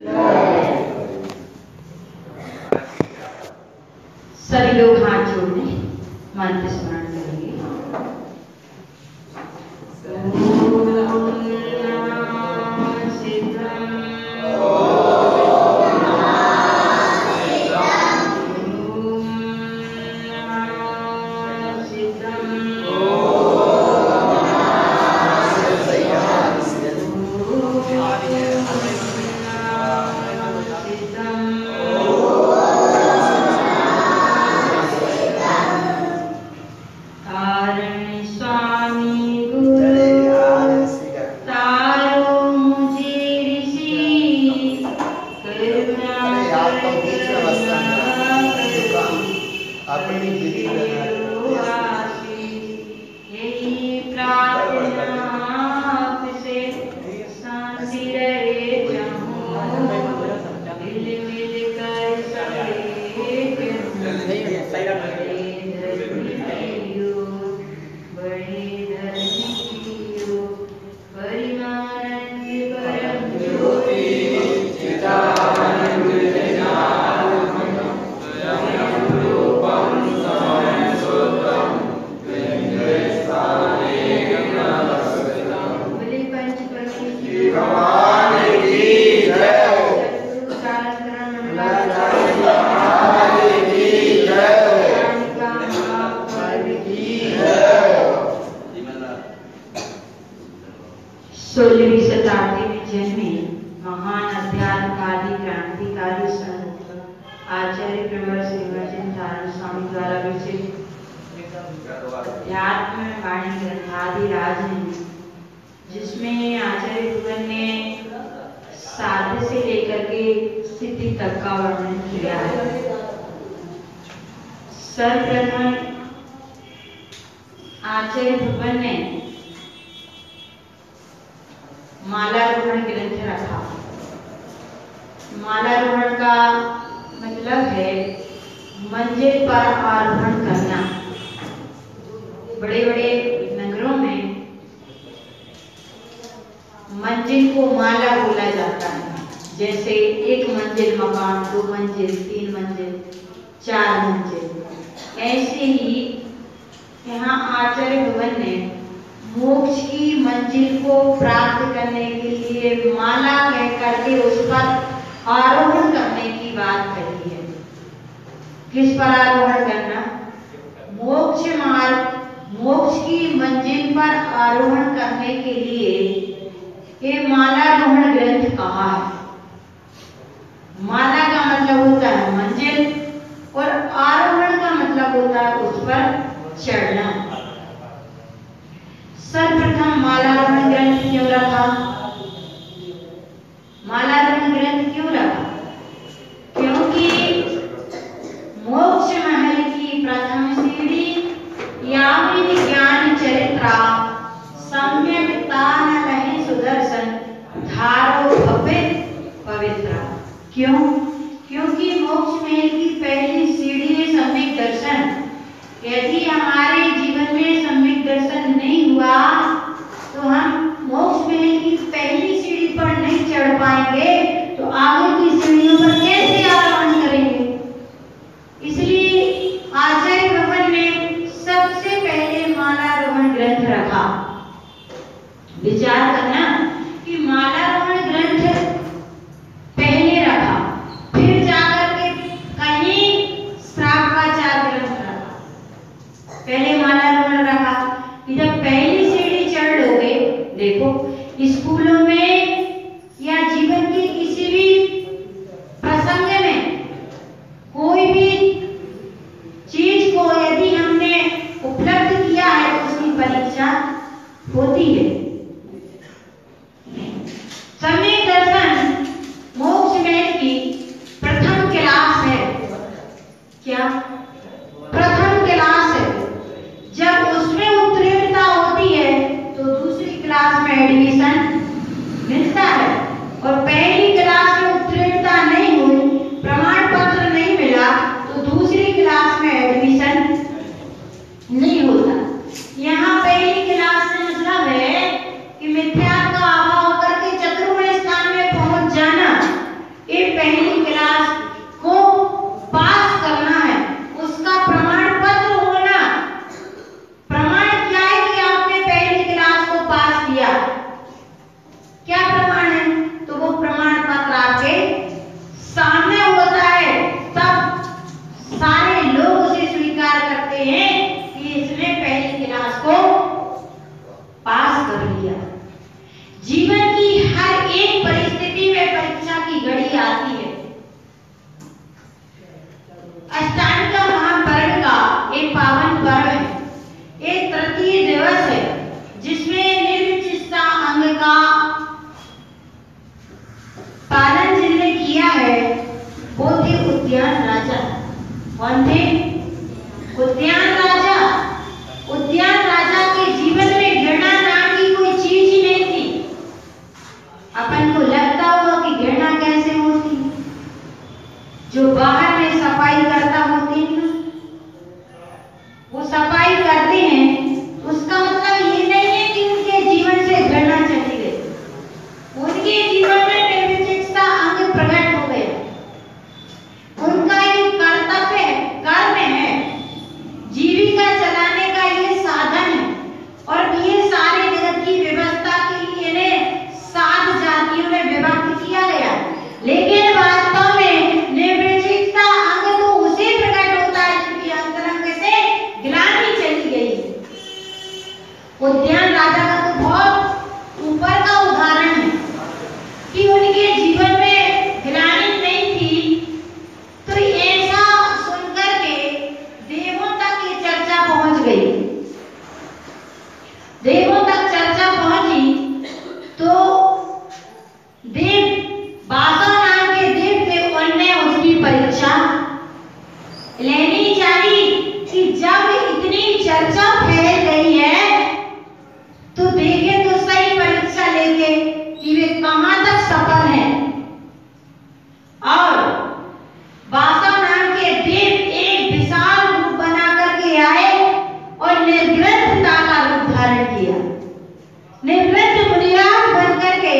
सभी लोग हाथ जोड़ लें, मंत्र स्मरण करेंगे। जिसमें आचार्य भगवान ने साधे से लेकर के सिद्धि तक का वर्णन किया है। सर्वप्रथम आचार्य भगवान ने मालारोहण ग्रंथ रखा। मालारोहण का मतलब है मंजिल पर आरोहण करना। बड़े बड़े नगरों में मंजिल को माला बोला जाता है। जैसे एक मंजिल मकान, 2 मंजिल, 3 मंजिल, 4 मंजिल। ऐसे ही यहाँ आचार्य भगवान ने मोक्ष की मंजिल को प्राप्त करने के लिए माला कह करके उस पर आरोहण करने की बात कही है। किस पर आरोहण करना? मोक्ष मार्ग, मोक्ष की मंजिल पर आरोहण करने के लिए ये मालारोहण ग्रंथ कहा है। माला का मतलब होता है मंजिल और आरोहण का मतलब होता है उस पर चढ़ना। सर्वप्रथम मालारोहण ग्रंथ क्यों रखा? मालारोहण ग्रंथ क्यों रखा? क्योंकि मोक्ष महल की प्रथम सीढ़ी यामिनी ज्ञान चरित्रा सम्यक तान लहि सुदर्शन धारो भव्य पवित्र। क्यों? क्योंकि मोक्ष महल की पहली सीढ़ी है सम्यक दर्शन। यदि हमारे जीवन में सम्यक दर्शन नहीं हुआ तो हम मोक्ष महल की पहली सीढ़ी पर नहीं चढ़ पाएंगे, तो आगे की सीढ़ियों पर कैसे आरोहण करेंगे? इसलिए आचार्य भगवान ने सबसे पहले मालारोहण ग्रंथ रखा। विचार करना कि मालारोहण ग्रंथ पहले रखा, फिर जाकर के कहीं श्रावकाचार ग्रंथ रखा। पहले मालारोहण रखा, जब पहली सीढ़ी कौन थे? उद्यान राजा। उद्यान राजा के जीवन में घृणा नाम की कोई चीज ही नहीं थी। अपन को लगता होगा कि घृणा कैसे होती, जो बाहर में सफाई करता होते हैं वो सफाई करते हैं, उसका मतलब ये नहीं है कि उनके जीवन से घृणा चली गई। उनके जीवन में निर्विचिकित्सा अंग प्रकट हो गया। उनका ये कर्तव्य कर्म है, जीविका चलाने का ये साधन है, और ये सारे जगत की व्यवस्था के लिए इन्हें 7 जातियों में विभक्त किया गया। लेकिन वास्तव में निर्विचिकित्सा अंग तो उसे प्रकट होता है जिनकी अंतरंग से ग्लानि चली गई। उद्यान राजा का तो बहुत ऊपर का उदाहरण है कि उनके जीवन में ग्लानि नहीं थी, तो ऐसा सुनकर के देवों तक ये चर्चा पहुंच गई। देवों तक चर्चा पहुंची तो देव बासा नाम के देव थे, उनने उसकी परीक्षा लेनी चाहिए कि जब इतनी चर्चा फैल गई है तो देखे तो सही परीक्षा लेके कि वे कहां तक सफल हैं। और बासा नाम के देव एक विशाल रूप बना करके आए और निर्ग्रंथता का रूप धारण किया। निर्ग्रंथ मुनिराज बन करके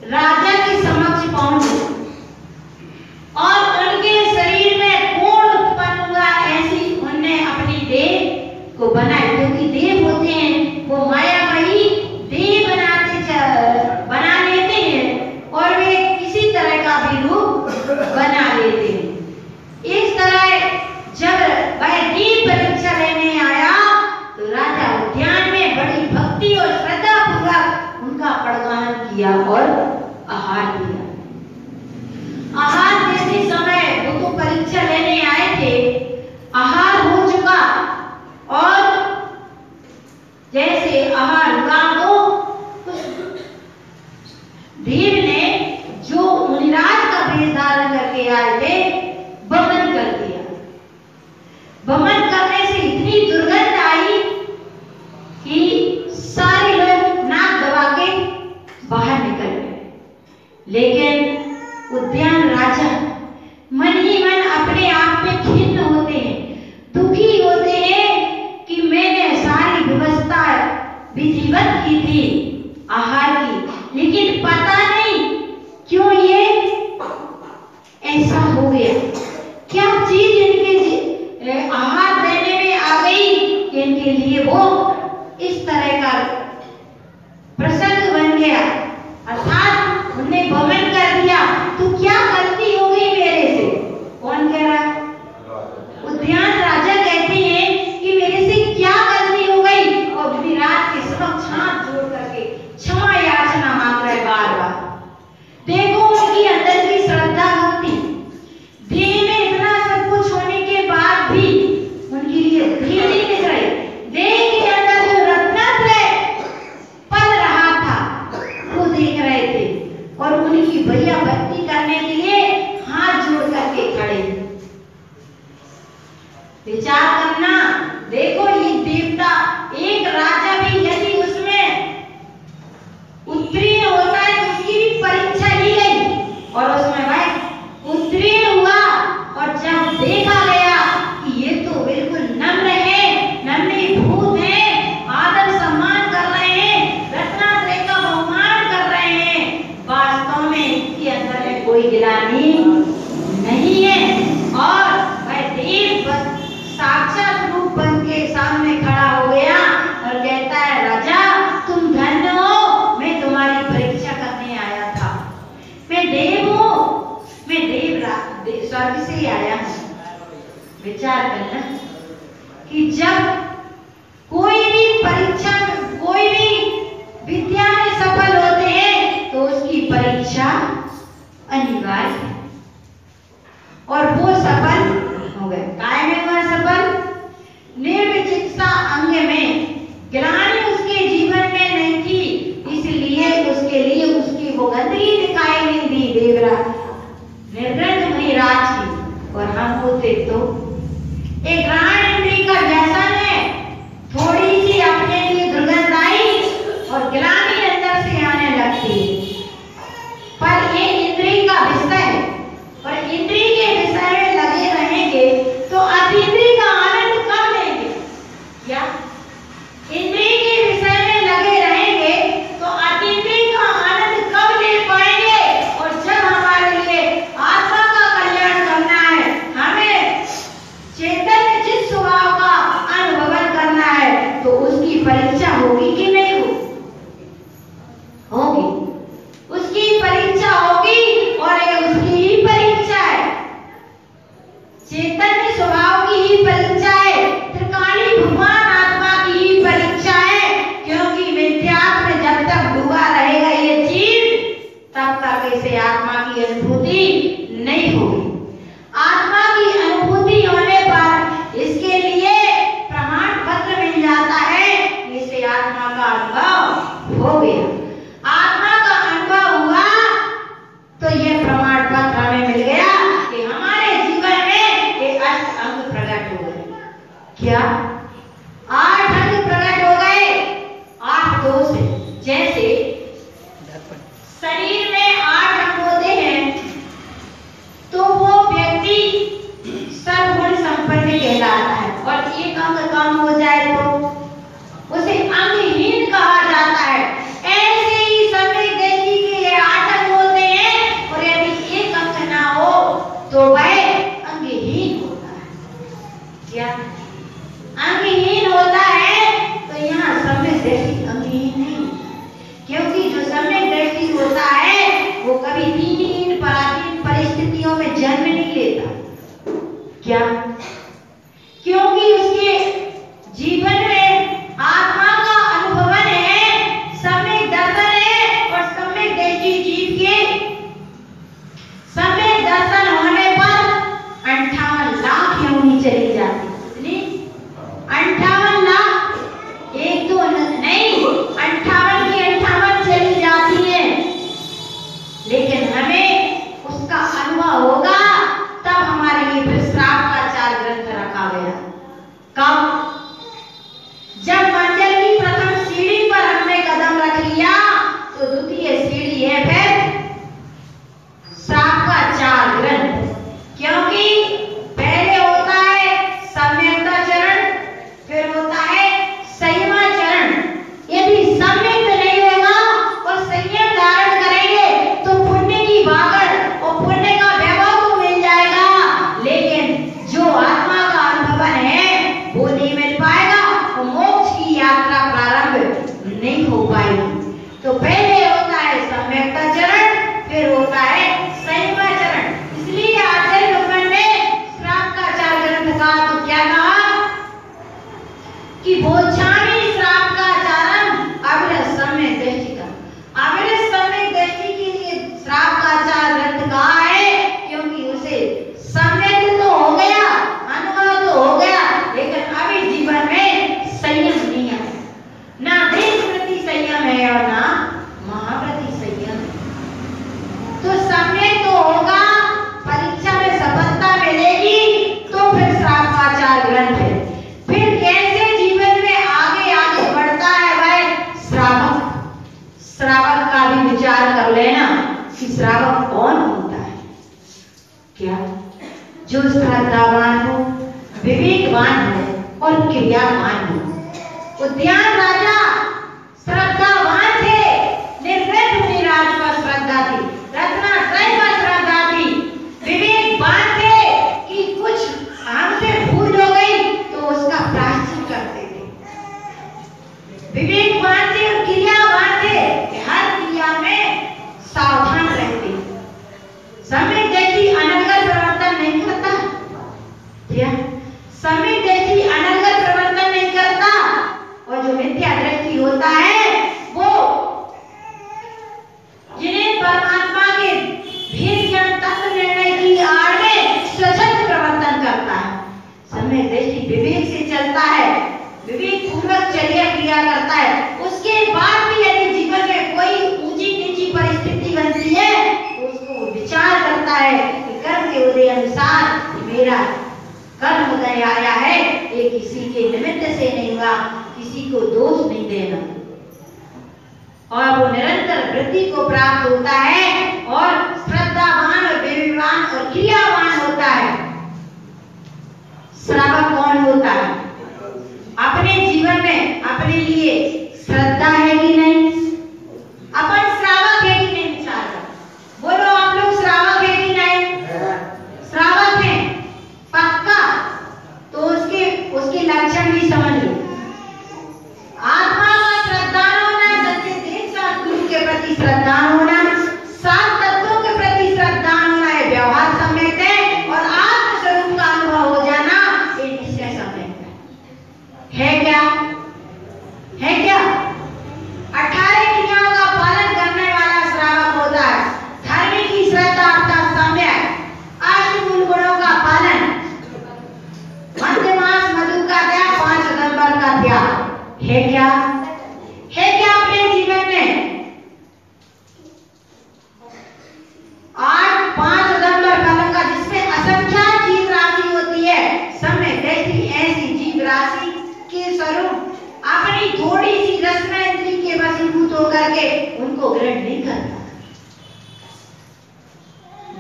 राजा के समक्ष पहुंचे और उनके शरीर में कोढ़ उत्पन्न हुआ, ऐसी उनने अपनी देह को बनाई। क्योंकि देव होते हैं वो मायामयी देह बना लेते हैं और वे किसी तरह का भी रूप बना लेते हैं। इस तरह जब वह देव परीक्षा लेने आया तो राजा उद्यान में बड़ी भक्ति और श्रद्धा पूर्वक उनका प्रदान किया और आहार दिया। आहार देते समय वो तो परीक्षा लेने आए थे, आहार हो चुका और जैसे आहार हुआ तो देव ने जो मुनिराज का वेश धारण करके आए थे वमन कर दिया। वमन करने से इतनी दुर्गंध आई कि सारे लोग नाक दबा के बाहर निकल गए। लेकिन उद्यान राजा मन ही मन अपने आप में खिन्न होते हैं, दुखी होते हैं कि मैंने सारी व्यवस्था विधिवत की थी आहार की, लेकिन पता नहीं क्यों ये ऐसा हो गया। क्या चीज इनके आहार देने में आ गई कि इनके लिए वो इस तरह का प्रसंग बन गया। अर्थात उन्होंने वमन कर दिया। तो क्या गलती हो गई मेरे से? कौन कह रहा है? उद्यान राजा कहते हैं कि मेरे से क्या गलती हो गई, और मुनिराज के समक्ष हाथ जोड़ करके क्षमा याचना मांग रहे बार बार। देखो उनकी अंदर की श्रद्धा भक्ति, देह में इतना सब कुछ होने के बाद भी उनके लिए देह नहीं दिख रही। देह के अंदर जो रत्नत्रय पल रहा था वो देख रहे थे, और उनकी भैया भक्ति करने के लिए हाथ जोड़ करके खड़े। विचार करना, देखो ये देवता, एक राजा भी यदि उसमें उत्तीर्ण होता है तो उसकी भी परीक्षा ली गई, और उसमें वह उत्तीर्ण हुआ। और जब देखा गया कि ये तो बिल्कुल नम्र है, नम्रीभूत है, आदर सम्मान कर रहे हैं, रत्नात्रय का बहुमान कर रहे हैं, वास्तव में इसके अंदर में कोई गिलानी नहीं है। और वह देव साक्षात रूप बन के सामने खड़ा हो गया और कहता है, राजा तुम धन्य हो, मैं तुम्हारी परीक्षा करने आया था। मैं देव हूँ, मैं स्वर्ग से ही आया हूँ। विचार करना कि जब कोई भी परीक्षा, कोई भी विद्या में सफल होते हैं तो उसकी परीक्षा अनिवार्य है, और वो सफल हो गए। काय में हुआ सफल? निर्विचिकित्सा अंग में ग्लानि उसके जीवन में नहीं थी, इसलिए उसके लिए उसकी वो गंदगी दिखाई नहीं दी देवराज निर्ग्रंथ मुनिराज की। और हम होते तो अनुभूति नहीं होगी। आत्मा की अनुभूति होने पर इसके लिए प्रमाण पत्र मिल जाता है, जिसे आत्मा का अनुभव हो गया। आत्मा का अनुभव हुआ तो ये प्रमाण पत्र हमें मिल गया कि हमारे जीवन में ये 8 अंग प्रकट हो गए। क्या 8 अंग प्रकट हो गए? 8 2 से, जैसे शरीर में 8 अंग होते हैं तो वो व्यक्ति सर्वगुण संपन्न कहलाता है, और एक अंग कम हो जाए तो उसे अंगहीन कहा जाता है। ऐसे ही सम्यक दृष्टि के ये 8 अंग होते हैं, और यदि एक अंग ना हो तो वह अंगहीन होता है। क्या अंगहीन होता है? तो यहाँ सम्यक दृष्टि अंगहीन नहीं, क्योंकि जो सम्यक दृष्टि होता है वो कभी दीनहीन पराधीन परिस्थितियों में जन्म नहीं लेता। क्या? क्योंकि उसके जीवन में आत्मा का अनुभवन है, सम्यक दर्शन है, और सम्यक दृष्टि जीव के सम्यक दर्शन होने पर 58 लाख योनि चली जाती। 58 लाख, 1 2 नहीं, 58 की 58 चली जाती है। लेकिन हमें उसका अनुभव होगा तब हमारे लिए फिर श्राप का 4 ग्रंथ रखा गया। कब? जब मंजिल की प्रथम सीढ़ी पर हमने कदम रख लिया तो द्वितीय सीढ़ी है फिर श्राप का 4 ग्रंथ। क्योंकि पहले होता है सम्यक्ता चरण, फिर होता है संयमा चरण। यदि सम्यक्त नहीं होगा और संयम धारण करेंगे तो पुण्य की भागड़ और पुण्य का वैभव तो मिल जाएगा, लेकिन जो आत्मा का अनुभवन है वो नहीं मिल पाएगा और मोक्ष की यात्रा प्रारंभ नहीं हो पाएगी। तो पहले होता है सम्यक्ता चरण, फिर होता है संयमा चरण। इसलिए आचार्य लोगों ने श्राप का 4 ग्रंथ कहा तो क्या कहा कि बोझानी श्राप का आचरण अविरत सम्यक दृष्टि का। अविरत सम्यक दृष्टि के लिए श्राप का 4 ग्रंथ कहा है, क्योंकि उसे सम्यक तो हो गया, अनुभव तो हो गया, लेकिन अभी जीवन में संयम नहीं है। ना देश प्रति संयम है और ना महाप्रति संयम है। तो सम्यक तो होगा, परीक्षा में सफलता मिलेगी, तो फिर श्राप का 4 ग्रंथ है। फिर कैसे जीवन में आगे आगे बढ़ता है वह श्रावक। श्रावक का भी विचार कर लेना कि श्रावक कौन होता है। क्या? जो श्रद्धावान हो, विवेकवान हो और क्रियावान हो। उद्यान राजा श्रद्धावान थे, निर्वृत मुनिराज पर श्रद्धा थी, रत्नात्रय पर श्रद्धा थी। विवेकवान थे कि कुछ हमसे भूल हो गई तो उसका प्रायश्चित करते थे। विवेकवान थे और क्रियावान थे कि हर क्रिया में सावधान रहते। सम्यक दृष्टि अनर्गल प्रवर्तन नहीं करता। क्या? सम्यक दृष्टि अनर्गल प्रवर्तन नहीं करता, और जो मिथ्या दृष्टि होता है वो जिन्हें परमात्मा के भेद ज्ञान तत्व निर्णय की आड़ में स्वच्छंद प्रवर्तन करता है। सम्यक दृष्टि विवेक से चलता है, विवेक पूर्वक चर्या क्रिया करता है। उसके बाद भी यदि जीवन में कोई ऊंची नीची परिस्थिति बनती है तो उसको विचार करता है कि कर्म के उदय अनुसार मेरा कर्म उदय आया है, ये किसी के निमित्त से नहीं हुआ, किसी को दोष नहीं देना, और वो निरंतर वृद्धि को प्राप्त होता है और श्रद्धावान और विवेकवान और क्रियावान होता है। श्रावक कौन होता है? अपने जीवन में अपने लिए श्रद्धा है कि नहीं? अपन श्रावक है कि नहीं? विचार करो, बोलो आप लोग श्रावक है कि नहीं? श्रावक है पक्का। तो उसके लक्षण भी समझ लो। आत्मा का श्रद्धान होना, सच्चे देश शास्त्र के प्रति श्रद्धान होना, 7 तत्वों के प्रति श्रद्धान होना, है व्यवहार सम्यक है, और आत्मस्वरूप का अनुभव हो जाना ये निश्चय सम्यक है। क्या? है क्या?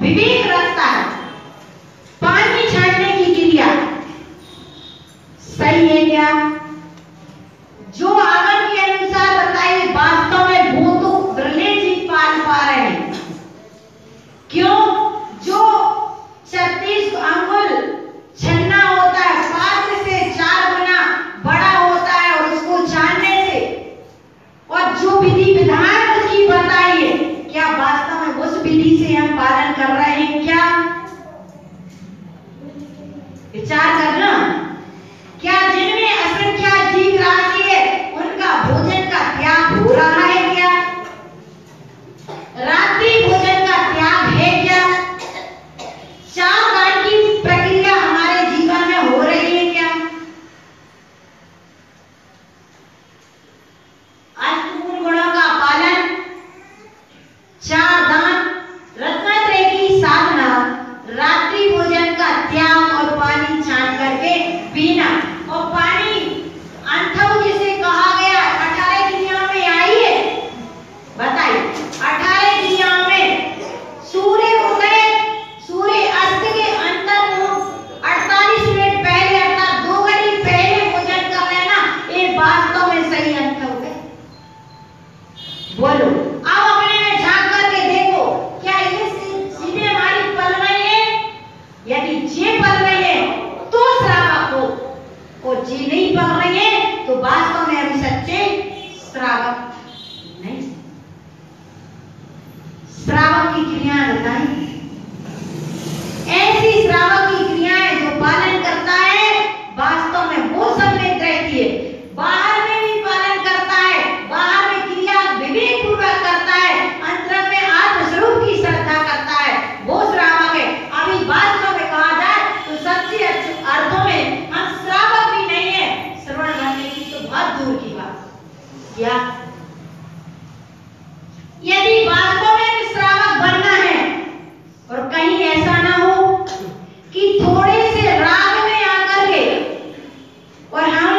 विवेक रखता है। पानी छानने की क्रिया सही है क्या? जो आगम के अनुसार बताइए, वास्तव में वो तो ब्रिलियंट जी पाल पा रहे हैं। क्यों? जो 36 अंगुल छन्ना होता है, पात्र से 4 गुना बड़ा होता है, और उसको छानने से, और जो विधि विधान उसकी बताइए, क्या वास्तव में उस विधि से हम पालन कर रहे हैं क्या? विचार करना। क्या जिनमें असंख्यात जीव राशि है उनका भोजन का त्याग हो रहा है क्या? रात्रि भोजन का त्याग है क्या? 4 गांठ की प्रक्रिया हमारे जीवन में हो रही है क्या? अष्टगुण गुणों का पालन, 4 दान, रत्नत्रय की साधना, रात्रि भोजन का त्याग और पानी छान करके पीना। और पानी अंथव जिसे कहा गया 18 क्रियाओं में आई है, बताइए 18 क्रियाओं में सूर्य उदय सूर्य अस्त के अंतर 48 मिनट पहले अर्थात 2 घड़ी पहले भोजन कर लेना, ये वास्तव में सही अंथव है? बोलो, अब अपने में झांक करके देखो, क्या ये चीजें हमारी पल रही है? यदि ये पल रही है तो श्रावक हो, और जी नहीं पल रही है तो वास्तव में अभी सच्चे श्रावक नहीं। श्रावक की क्रियाएं बताएं, ऐसी श्रावक की क्रियाएं जो पालन करता है, वास्तव में वो सम्यक रहती है। बाहर में भी पालन करता है, बाहर में क्रिया विवेक पूर्वक करता है, अंतर में आत्मस्वरूप की श्रद्धा करता है, वो श्रावक है। अभी वास्तव में कहा जाए तो सच्चे अर्थों में हम श्रावक भी नहीं है, श्रवण करने की तो बहुत दूर की बात। क्या यदि वास्तव में श्रावक बनना है, और कहीं ऐसा ना हो कि थोड़े से राग में आकर के और हम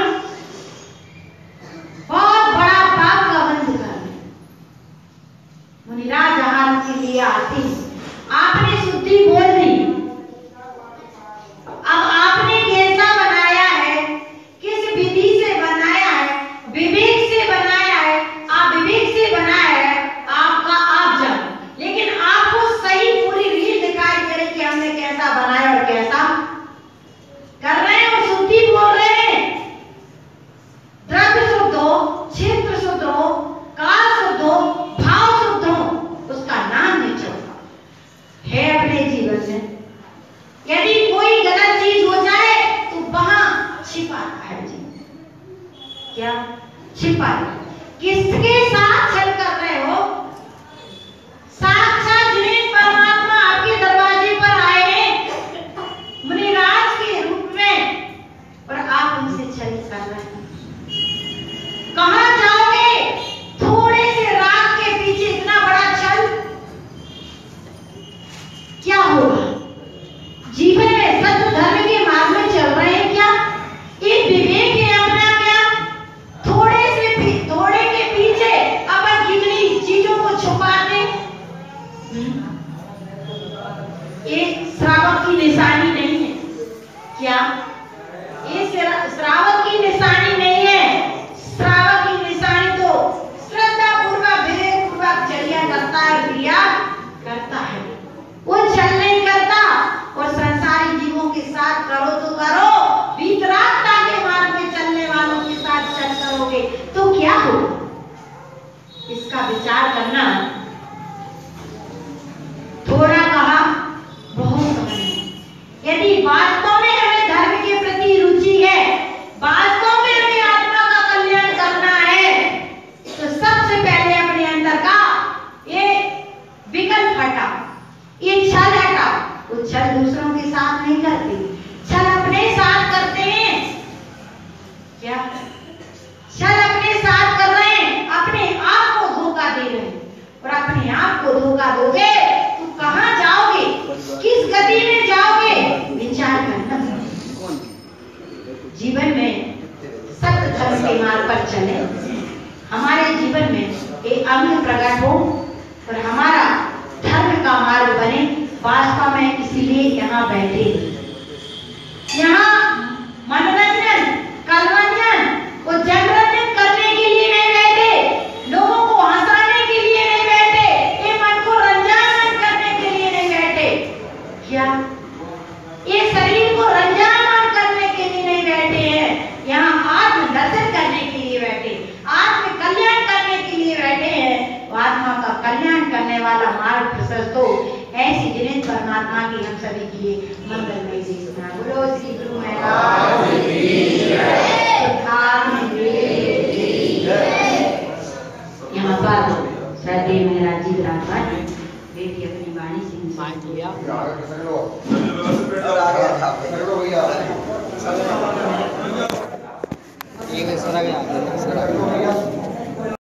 बहुत बड़ा पाप का बंध कर लें। मुनिराज जहां के लिए आते हैं, आपने शुद्धि बोल दी, अब आपने कैसा बनाया है, किस विधि से बनाया है, विवेक से बनाया है, आप विवेक से बनाया है, आपका आप जानो। लेकिन आपको सही पूरी रील दिखाई दे रही कि हमने कैसा बनाया और कैसा कर रहे हैं, और शुद्धि बोल रहे हैं। द्रव्य शुद्ध हो, क्षेत्र शुद्ध हो, काल शुद्ध हो, भाव शुद्ध हो, उसका नाम नहीं चलता है अपने जीवन में। यदि कोई गलत चीज हो जाए तो वहां छिपाता है जी। क्या छिपा है? किसके साथ छल कर रहे हो? साक्षात जिन परमात्मा आपके दरवाजे पर आए हैं मुनिराज के रूप में, और आप उनसे छल कर रहे हैं। कहां जाओगे? थोड़े से राग के पीछे इतना बड़ा छल, क्या होगा? जीवन में सत्य धर्म के मार्ग में चल रहे हैं क्या? एक विवेक है अपना क्या? थोड़े के पीछे अपन कितनी चीजों को छुपाते। ये श्रावक की निशानी नहीं है क्या? ये श्रावक की निशानी नहीं है। श्रावक की निशानी तो श्रद्धा पूर्वक विवेक पूर्वक चर्या करता है, क्रिया करता है, वो छल नहीं करता। और संसारी जीवों के साथ करो तो करो, वितरागता के मार्ग में चलने वालों के साथ चल करोगे तो क्या हो? इसका विचार करना। थोड़ा कहा, बहुत कहा। यदि वास्तव में हमें धर्म के प्रति रुचि है, वास्तव में हमें आत्मा का कल्याण करना है, तो सबसे पहले अपने अंदर का ये विकल्प हटाओ, ये छल हटाओ। वो छल दूसरों के साथ नहीं करते, छल अपने साथ करते हैं। क्या छल अपने साथ कर रहे हैं? अपने आप को धोखा दे रहे हैं। और अपने आप को धोखा दोगे तो कहां जाओगे, किस गति में जाओगे? विचार करना। जीवन में सत्य धर्म के मार्ग पर चले, हमारे जीवन में एक अंग प्रकट हो और हमारा धर्म का मार्ग बने। वास्तव में इसीलिए यहाँ बैठे। यहाँ मनोरंजन, मनोरंजन को जनरंजन करने के लिए नहीं बैठे, लोगों को हंसाने के लिए नहीं बैठे, ये मन को रंजान करने के लिए नहीं बैठे। क्या ये शरीर को रंजान करने के लिए नहीं बैठे हैं, यहाँ आत्म दर्शन करने के लिए बैठे, आत्म कल्याण करने के लिए बैठे हैं। आत्मा का कल्याण करने वाला मार्ग प्रशस्त हो, ऐसी जिन्हें परमात्मा की हम सभी के लिए मंगलमय देशना। बोलो श्री गुरु महाराज की जय। यहाँ पर श्रद्धेय महाराज जी विराजमान, बेटी अपनी वाणी से ये सर आ गया।